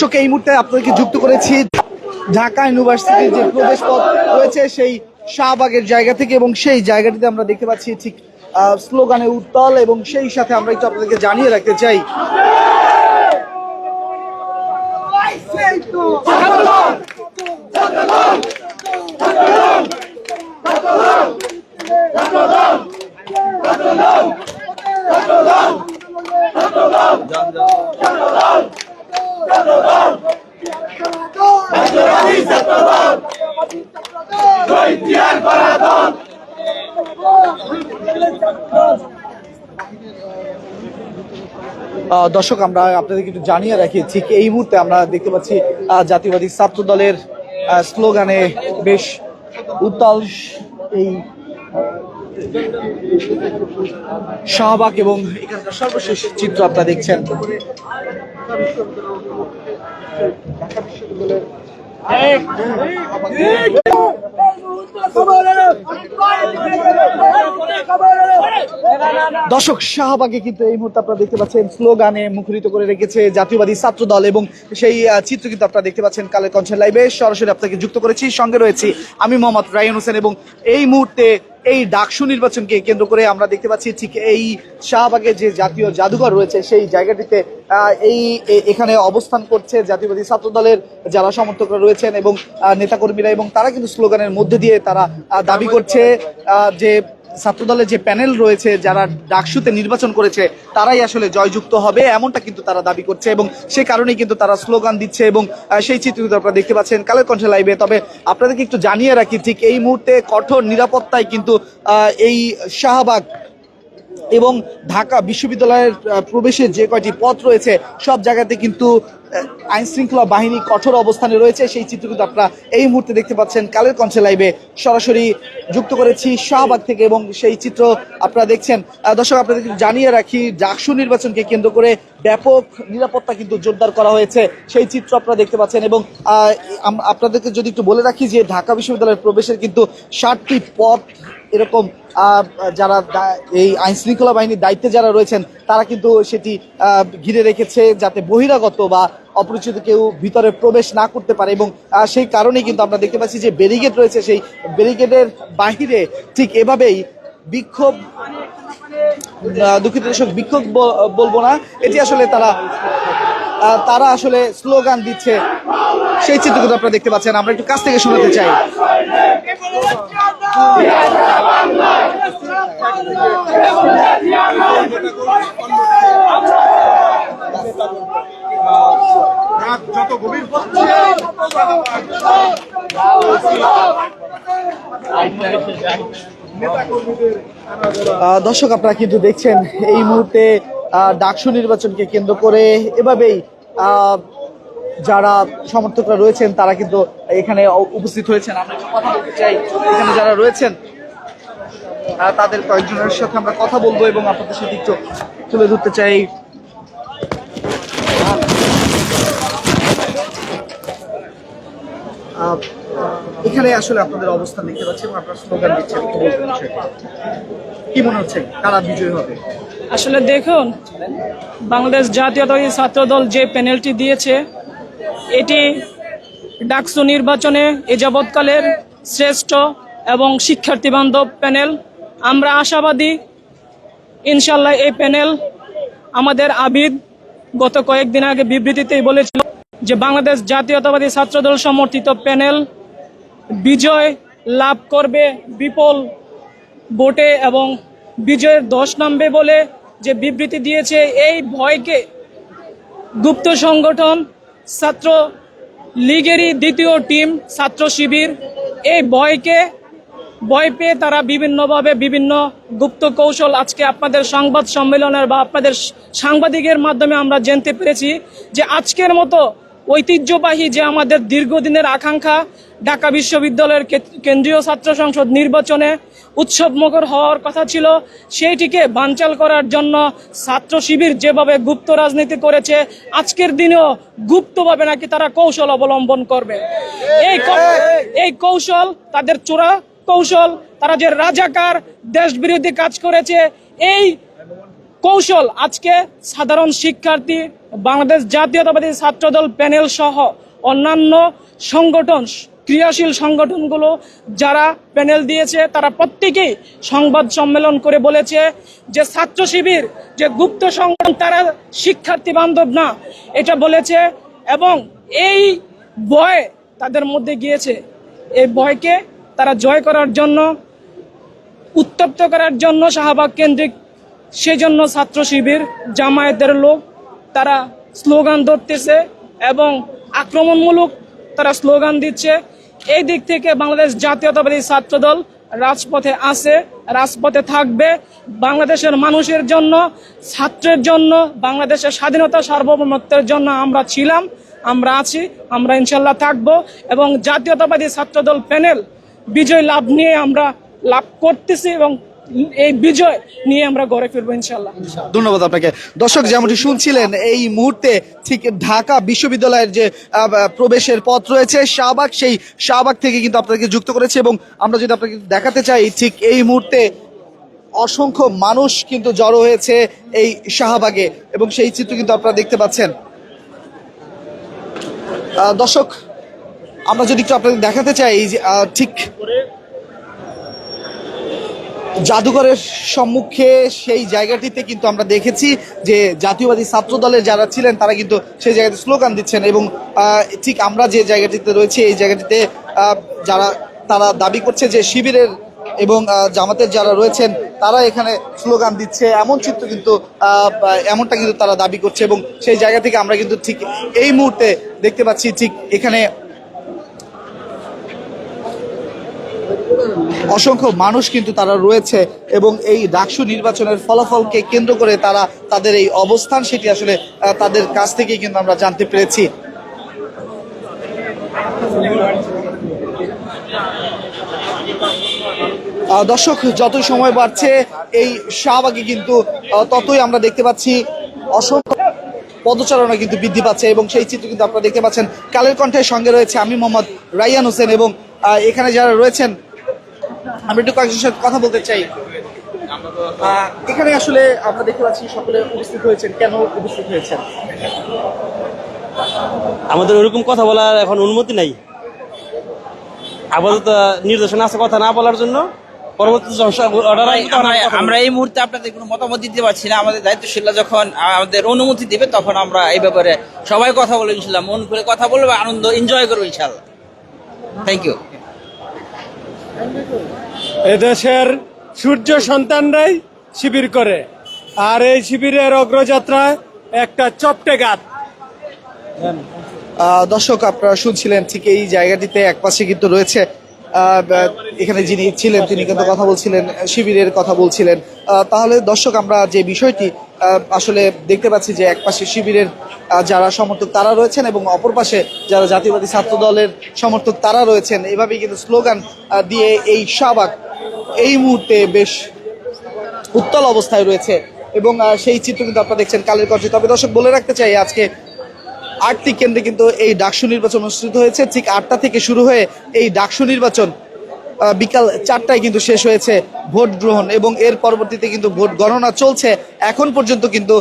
দর্শক এই মুহূর্তে আপনাদেরকে যুক্ত করেছি ঢাকা ইউনিভার্সিটির যে প্রবেশ পথ রয়েছে সেই শাহবাগের জায়গা থেকে, এবং সেই জায়গাটিতে আমরা দেখতে পাচ্ছি ঠিক স্লোগানে উত্তাল, এবং সেই সাথে আমরা একটু আপনাদেরকে জানিয়ে রাখতে চাই দর্শক আমরা আপনাদেরকে একটু জানিয়ে রাখি ঠিক এই মুহূর্তে আমরা দেখতে পাচ্ছি জাতীয়বাদী ছাত্র দলের স্লোগানে বেশ উত্তাল এই শাহবাগ, এবং এখানকার সর্বশেষ চিত্র আপনারা দেখছেন। দর্শক শাহবাগে কিন্তু এই মুহূর্তে আপনারা দেখতে পাচ্ছেন স্লোগানে মুখরিত করে রেখেছে জাতীয়বাদী ছাত্র দল, এবং সেই চিত্র কিন্তু আপনারা দেখতে পাচ্ছেন কালের কণ্ঠের লাইভে সরাসরি আপনাকে যুক্ত করেছি। সঙ্গে রয়েছি আমি মোহাম্মদ রায়হান হোসেন, এবং এই মুহূর্তে এই ডাকসু নির্বাচনকে কেন্দ্র করে আমরা দেখতে পাচ্ছি ঠিক এই শাহবাগে যে জাতীয় জাদুঘর রয়েছে সেই জায়গাটিতে এখানে অবস্থান করছে জাতীয়বাদী ছাত্র দলের যারা সমর্থকরা রয়েছেন এবং নেতাকর্মীরা, এবং তারা কিন্তু স্লোগানের মধ্যে দিয়ে তারা দাবি করছে যে ছাত্রদলের যে প্যানেল রয়েছে যারা ডাকসুতে নির্বাচন করেছে তারাই আসলে জয়যুক্ত হবে, এমনটা কিন্তু তারা দাবি করছে, এবং সে কারণেই কিন্তু তারা স্লোগান দিচ্ছে, এবং সেই চিত্র আপনারা দেখতে পাচ্ছেন কালের কণ্ঠে লাইভে। তবে আপনাদেরকে একটু জানিয়ে রাখি ঠিক এই মুহূর্তে কঠোর নিরাপত্তায় কিন্তু এই শাহবাগ এবং ঢাকা বিশ্ববিদ্যালয়ের প্রবেশের যে কয়টি পথ রয়েছে সব জায়গাতে কিন্তু আইন শৃঙ্খলা বাহিনী কঠোর অবস্থানে রয়েছে। সেই চিত্র কিন্তু আপনারা এই মুহূর্তে দেখতে পাচ্ছেন কালের কণ্ঠে লাইভে সরাসরি যুক্ত করেছি শাহবাগ থেকে, এবং সেই চিত্র আপনারা দেখছেন। দর্শক আপনাদেরকে জানিয়ে রাখি ডাকসু নির্বাচনকে কেন্দ্র করে ব্যাপক নিরাপত্তা কিন্তু জোরদার করা হয়েছে, সেই চিত্র আপনারা দেখতে পাচ্ছেন। এবং আপনাদেরকে যদি একটু বলে রাখি যে ঢাকা বিশ্ববিদ্যালয়ের প্রবেশের কিন্তু 7টি পথ এরকম যারা এই আইন শৃঙ্খলা বাহিনীর দায়িত্বে যারা রয়েছেন তারা কিন্তু সেটি ঘিরে রেখেছে যাতে বহিরাগত বা অপরিচিত কেউ ভিতরে প্রবেশ না করতে পারে, এবং সেই কারণেই কিন্তু আমরা দেখতে পাচ্ছি যে ব্যারিকেড রয়েছে, সেই ব্যারিকেডের বাহিরে ঠিক এভাবেই বিক্ষোভ, দুঃখিত দর্শক বিক্ষোভ বলবো না, এটি আসলে তারা আসলে স্লোগান দিচ্ছে, সেই চিত্র কিন্তু আপনারা দেখতে পাচ্ছেন। আমরা একটু কাছ থেকে শোনাতে চাই। দর্শক আপনারা কিন্তু দেখছেন এই মুহূর্তে ডাকসু নির্বাচনকে কেন্দ্র করে এভাবেই যারা সমর্থকরা রয়েছেন তারা কিন্তু এখানে উপস্থিত হয়েছেন। আমরা কথা বলতে চাই এখানে যারা রয়েছেন তাদের কয়েকজনের সাথে আমরা কথা বলবো এবং আপনাদের সাথে একটু তুলে ধরতে চাই। এখানে আসলে আপনাদের অবস্থান দেখতে পাচ্ছি এবং আপনারা স্লোগান দিচ্ছেন, কি মনে হচ্ছে কারা বিজয়ী হবে? আসলে দেখুন, বাংলাদেশ জাতীয়তাবাদী ছাত্র দল যে প্যানেলটি দিয়েছে এটি ডাকসু নির্বাচনে এ যাবৎকালের শ্রেষ্ঠ এবং শিক্ষার্থী বান্ধব প্যানেল। আমরা আশাবাদী ইনশাল্লাহ এই প্যানেল, আমাদের আবিদ গত কয়েকদিন আগে বিবৃতিতেই বলেছিল যে বাংলাদেশ জাতীয়তাবাদী ছাত্র দল সমর্থিত প্যানেল বিজয় লাভ করবে বিপুল ভোটে এবং বিজয়ের 10 নামবে বলে যে বিবৃতি দিয়েছে। এই ভয়কে গুপ্ত সংগঠন ছাত্র লীগেরই দ্বিতীয় টিম ছাত্র শিবির, এই ভয় পেয়ে তারা বিভিন্নভাবে বিভিন্ন গুপ্ত কৌশল আজকে আপনাদের সংবাদ সম্মেলনের বা আপনাদের সাংবাদিকের মাধ্যমে আমরা জানতে পেরেছি যে আজকের মতো ঐতিহ্যবাহী যে আমাদের দীর্ঘদিনের আকাঙ্ক্ষা ঢাকা বিশ্ববিদ্যালয়ের কেন্দ্রীয় ছাত্র সংসদ নির্বাচনে উৎসবমুখর হওয়ার কথা ছিল, সেইটিকে বানচাল করার জন্য ছাত্র শিবির যেভাবে গুপ্ত রাজনীতি করেছে আজকের দিনেও গুপ্তভাবে নাকি তারা কৌশল অবলম্বন করবে। এই কৌশল তাদের চোরা কৌশল, তারা যে রাজাকার দেশবিরোধী কাজ করেছে এই কৌশল আজকে সাধারণ শিক্ষার্থী বাংলাদেশ জাতীয়তাবাদী ছাত্রদল প্যানেল সহ অন্যান্য সংগঠন, ক্রিয়াশীল সংগঠনগুলো যারা প্যানেল দিয়েছে তারা প্রত্যেকেই সংবাদ সম্মেলন করে বলেছে যে ছাত্র শিবির যে গুপ্ত সংগঠন, তারা শিক্ষার্থী বান্ধব না, এটা বলেছে। এবং এই ভয় তাদের মধ্যে গিয়েছে, এই ভয়কে তারা জয় করার জন্য, উত্তপ্ত করার জন্য শাহবাগ কেন্দ্রিক, সেজন্য ছাত্র শিবির জামায়াতের লোক তারা স্লোগান ধরতেছে এবং আক্রমণমূলক তারা স্লোগান দিচ্ছে। এই দিক থেকে বাংলাদেশ জাতীয়তাবাদী ছাত্রদল রাজপথে আছে, রাজপথে থাকবে। বাংলাদেশের মানুষের জন্য, ছাত্রের জন্য, বাংলাদেশের স্বাধীনতা সার্বভৌমত্বের জন্য আমরা ছিলাম, আমরা আছি, আমরা ইনশাল্লাহ থাকব। এবং জাতীয়তাবাদী ছাত্রদল প্যানেল বিজয় লাভ করতেছি এবং এই বিজয় নিয়ে আমরা গড়ে ফিরবো ইনশাল্লাহ। ধন্যবাদ আপনাকে। দর্শক, যেমনটি শুনছিলেন, এই মুহূর্তে ঠিক ঢাকা বিশ্ববিদ্যালয়ের যে প্রবেশের পথ রয়েছে শাহবাগ, সেই শাহবাগ থেকে কিন্তু আপনাদেরকে যুক্ত করেছে। এবং আমরা যদি আপনাকে দেখাতে চাই, ঠিক এই মুহূর্তে অসংখ্য মানুষ কিন্তু জড়ো হয়েছে এই শাহবাগে এবং সেই চিত্র কিন্তু আপনারা দেখতে পাচ্ছেন। দর্শক, আমরা যদি একটু আপনাদের দেখাতে চাই, ঠিক জাদুঘরের সম্মুখে সেই জায়গাটিতে কিন্তু আমরা দেখেছি যে জাতীয়বাদী ছাত্র দলের যারা ছিলেন তারা কিন্তু সেই জায়গাতে স্লোগান দিচ্ছেন। এবং ঠিক আমরা যে জায়গাটিতে রয়েছে, এই জায়গাটিতে তারা দাবি করছে যে শিবিরের এবং জামাতের যারা রয়েছেন তারা এখানে স্লোগান দিচ্ছে, এমন চিত্র কিন্তু এমনটা কিন্তু তারা দাবি করছে। এবং সেই জায়গা থেকে আমরা কিন্তু ঠিক এই মুহূর্তে দেখতে পাচ্ছি, ঠিক এখানে অসংখ্য মানুষ কিন্তু তারা রয়েছে এবং এই ডাকসু নির্বাচনের ফলাফলকে কেন্দ্র করে তারা তাদের এই অবস্থান, সেটি আসলে তাদের কাছ থেকেই কিন্তু আমরা জানতে পেরেছি। দর্শক, যতই সময় বাড়ছে এই শাহবাগে কিন্তু ততই আমরা দেখতে পাচ্ছি অসংখ্য পদচারণা কিন্তু বৃদ্ধি পাচ্ছে এবং সেই চিত্র কিন্তু আপনারা দেখতে পাচ্ছেন। কালের কণ্ঠের সঙ্গে রয়েছে আমি মোহাম্মদ রাইয়ান হোসেন এবং এখানে যারা রয়েছেন আমি একটু কয়েকজনের সাথে কথা বলতে চাই। এখানে আসলে আমরা দেখতে পাচ্ছি সকলে উপস্থিত হয়েছেন, কেন উপস্থিত হয়েছেন? আমাদের ওরকম কথা বলার এখন অনুমতি নাই, আপাতত নির্দেশনা আছে কথা না বলার জন্য। পরবর্তী আমরা এই মুহূর্তে আপনাদের কোনো মতামত দিতে পারছি না। আমাদের দায়িত্বশীলরা যখন আমাদের অনুমতি দিবে তখন আমরা এই ব্যাপারে সবাই কথা বলবো ইনশাল্লাহ, মন খুলে কথা বলবো, আনন্দ এনজয় করবো ইনশাল্লাহ। Thank you. এদেশের সূর্য সন্তানরাই শিবির করে, আর এই শিবিরের অগ্রযাত্রায় একটা চপটে গাত। দর্শক, আপনারা শুনছিলেন ঠিক এই জায়গাটিতে একপাশে কিন্তু রয়েছে এখানে যিনি ছিলেন তিনি কিন্তু কথা বলছিলেন, শিবিরের কথা বলছিলেন। তাহলে দর্শক, আমরা যে বিষয়টি আসলে দেখতে পাচ্ছি যে একপাশে শিবিরের যারা সমর্থক তারা রয়েছেন এবং অপর পাশে যারা জাতীয়বাদী ছাত্র দলের সমর্থক তারা রয়েছেন, এভাবেই কিন্তু স্লোগান দিয়ে এই শাহবাগ এই মুহূর্তে বেশ উত্তাল অবস্থায় রয়েছে এবং সেই চিত্র কিন্তু আপনারা দেখছেন কালের কণ্ঠে। তবে দর্শক, বলে রাখতে চাই আজকে 8টি কেন্দ্রে কিন্তু এই ডাকসু নির্বাচন অনুষ্ঠিত হয়েছে। ঠিক 8টা থেকে শুরু হয়ে এই ডাকসু নির্বাচন বিকাল 4টায় কিন্তু শেষ হয়েছে ভোট গ্রহণ এবং এর পরবর্তীতে কিন্তু ভোট গণনা চলছে। এখন পর্যন্ত কিন্তু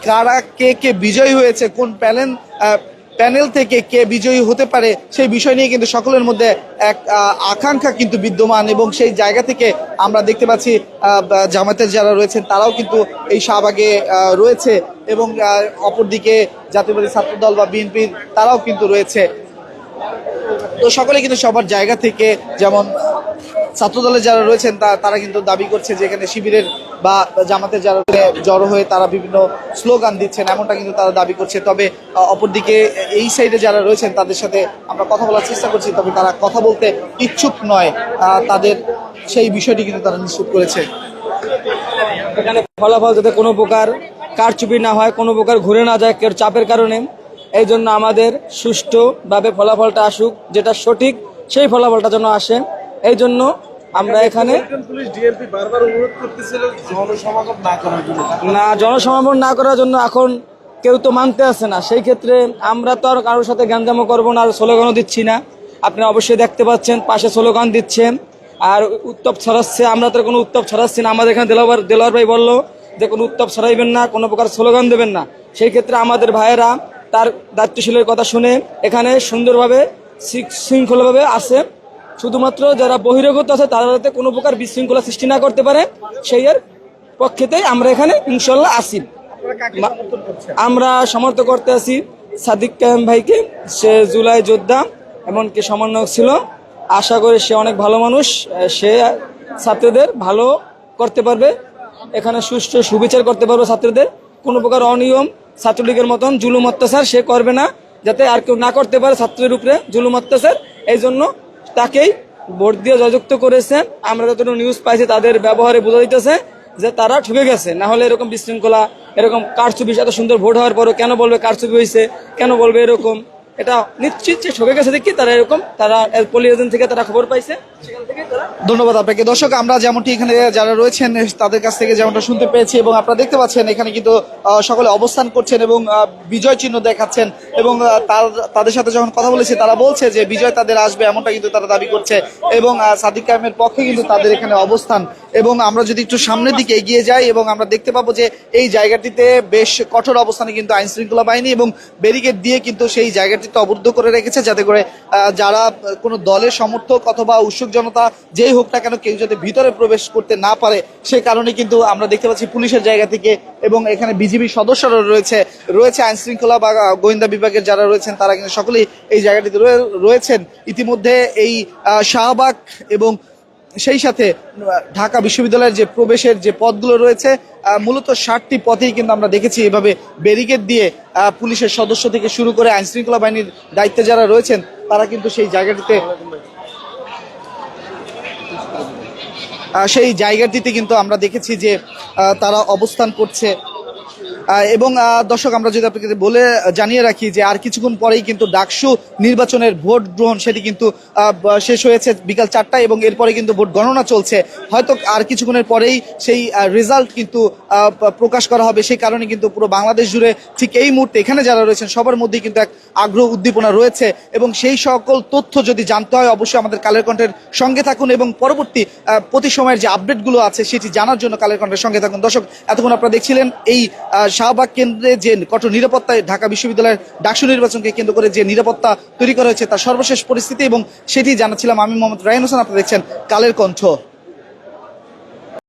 কারা কে বিজয়ী হয়েছে, কোন প্যানেল থেকে কে বিজয়ী হতে পারে সেই বিষয় নিয়ে কিন্তু সকলের মধ্যে এক আকাঙ্ক্ষা কিন্তু বিদ্যমান এবং সেই জায়গা থেকে আমরা দেখতে পাচ্ছি জামায়াতের যারা রয়েছেন তারাও কিন্তু এই শাহবাগে রয়েছে এবং অপরদিকে জাতীয়বাদী ছাত্রদল বা বিএনপির তারাও কিন্তু রয়েছে। তো সকলে কিন্তু সবার জায়গা থেকে, যেমন ছাত্রদলের যারা রয়েছেন তারা কিন্তু দাবি করছে যে এখানে শিবিরের বা জামাতের যারা জড়ো হয়ে তারা বিভিন্ন স্লোগান দিচ্ছেন, এমনটা কিন্তু তারা দাবি করছে। তবে অপরদিকে এই সাইডে যারা রয়েছেন তাদের সাথে আমরা কথা বলার চেষ্টা করছি, তবে তারা কথা বলতে ইচ্ছুক নয়। তাদের সেই বিষয়টি কিন্তু তারা নিশ্চিত করেছে। এখানে ফলাফল যাতে কোনো প্রকার কারচুপি না হয়, কোনো প্রকার ঘুরে না যায় কেউ চাপের কারণে, এই জন্য আমাদের সুষ্ঠুভাবে ফলাফলটা আসুক, যেটা সঠিক সেই ফলাফলটা যেন আসে। এই জন্য আমরা এখানে জনসমাগম না করার জন্য এখন কেউ তো মানতে আসে না। সেই ক্ষেত্রে আমরা তো আর কারোর সাথে গ্যাঞ্জামো করবো না, আর স্লোগানও দিচ্ছি না। আপনারা অবশ্যই দেখতে পাচ্ছেন পাশে স্লোগান দিচ্ছেন আর উত্তপ ছড়াচ্ছে। আমরা তো কোনো উত্তপ ছড়াচ্ছি না। আমাদের এখানে দেলোয়ার ভাই বললো যে কোনো উত্তপ ছড়াইবেন না, কোনো প্রকার স্লোগান দেবেন না। সেই ক্ষেত্রে আমাদের ভাইয়েরা তার দায়িত্বশীলের কথা শুনে এখানে সুন্দরভাবে শৃঙ্খলাভাবে আসে। শুধুমাত্র যারা বহিরাগত আছে তারা যাতে কোনো প্রকার বিশৃঙ্খলা সৃষ্টি না করতে পারে সেই এর পক্ষেতেই আমরা এখানে ইনশাল্লাহ আসি। আমরা সমর্থন করতে আছি সাদিক কায়েম ভাইকে, সে জুলাই যোদ্ধা এমনকি সমন্বয়ক ছিল। আশা করি সে অনেক ভালো মানুষ, সে ছাত্রদের ভালো করতে পারবে, এখানে সুষ্ঠু সুবিচার করতে পারবে ছাত্রদের। কোনো প্রকার অনিয়ম ছাত্রলীগের মতন জুলুম অত্যাচার সে করবে না, যাতে আর কেউ না করতে পারে ছাত্রের উপরে জুলুম অত্যাচার। এই জন্য তাকেই ভোট দিয়ে জয়যুক্ত করেছেন। আমরা যতটুকু নিউজ পাইছি তাদের ব্যবহারে বোঝা দিতেছে যে তারা ঠকে গেছে। না হলে এরকম বিশৃঙ্খলা, এরকম কারচুপি, এত সুন্দর ভোট হওয়ার পরও কেন বলবে কারচুপি হয়েছে, কেন বলবে এরকম? এটা নিশ্চিত যে ঠকে গেছে দেখি তারা এরকম, তারা পলি এজেন্ট থেকে তারা খবর পাইছে, সেখান থেকে তারা। ধন্যবাদ আপনাকে। দর্শক, আমরা যেমনটি এখানে যারা রয়েছেন তাদের কাছ থেকে যেমনটা শুনতে পেয়েছি এবং আপনারা দেখতে পাচ্ছেন এখানে কিন্তু সকলে অবস্থান করছেন এবং বিজয় চিহ্ন দেখাচ্ছেন এবং তাদের সাথে যখন কথা বলেছি তারা বলছে যে বিজয় তাদের আসবে, এমনটা কিন্তু তারা দাবি করছে এবং সাদিক কায়েমের পক্ষে কিন্তু তাদের এখানে অবস্থান। এবং আমরা যদি একটু সামনের দিকে এগিয়ে যাই এবং আমরা দেখতে পাবো যে এই জায়গাটিতে বেশ কঠোর অবস্থানে কিন্তু আইন শৃঙ্খলা বাহিনী এবং ব্যারিকেড দিয়ে কিন্তু সেই জায়গাটিতে অবরুদ্ধ করে রেখেছে, যাতে করে যারা কোনো দলের সমর্থক অথবা উৎসুক জনতা যেই হোক না কেন কেউ যাতে ভিতরে প্রবেশ করতে না পারে, সে কারণে কিন্তু আমরা দেখতে পাচ্ছি পুলিশের জায়গা থেকে এবং এখানে বিজিবি সদস্যরা রয়েছে আইন শৃঙ্খলা বা গোয়েন্দা বিভাগের যারা রয়েছেন তারা কিন্তু সকলেই এই জায়গাটিতে রয়েছেন। ইতিমধ্যে এই শাহবাগ এবং সেই সাথে ঢাকা বিশ্ববিদ্যালয়ের যে প্রবেশের যে পথগুলো রয়েছে মূলত 60টি পথেই কিন্তু আমরা দেখেছি এভাবে ব্যারিকেড দিয়ে পুলিশের সদস্য থেকে শুরু করে আইন শৃঙ্খলা বাহিনীর দায়িত্বে যারা রয়েছেন তারা কিন্তু সেই জায়গাটিতে কিন্তু আমরা দেখেছি যে তারা অবস্থান করছে। এবং দর্শক, আমরা যদি আপনাকে জানিয়ে রাখি যে আর কিছুক্ষণ পরেই কিন্তু ডাকসু নির্বাচনের ভোট গ্রহণ সেটি কিন্তু শেষ হয়েছে বিকাল 4টায় এবং এরপরে কিন্তু ভোট গণনা চলছে। হয়তো আর কিছুক্ষণের পরেই সেই রেজাল্ট কিন্তু প্রকাশ করা হবে। সেই কারণে কিন্তু পুরো বাংলাদেশ জুড়ে ঠিক এই মুহূর্তে এখানে যারা রয়েছেন সবার মধ্যেই কিন্তু এক আগ্রহ উদ্দীপনা রয়েছে এবং সেই সকল তথ্য যদি জানতে হয় অবশ্যই আমাদের কালের কণ্ঠের সঙ্গে থাকুন এবং পরবর্তী প্রতি সময়ের যে আপডেটগুলো আছে সেটি জানার জন্য কালের কণ্ঠের সঙ্গে থাকুন। দর্শক, এতক্ষণ আপনারা দেখছিলেন এই শাহবাগ কেন্দ্রে যে কঠোর নিরাপত্তায় ঢাকা বিশ্ববিদ্যালয়ের ডাকসু নির্বাচনকে কেন্দ্র করে যে নিরাপত্তা তৈরি করা হয়েছে তার সর্বশেষ পরিস্থিতি এবং সেটি জানাচ্ছিলাম আমি মোহাম্মদ রায়হান হোসেন। আপনারা দেখছেন কালের কণ্ঠ।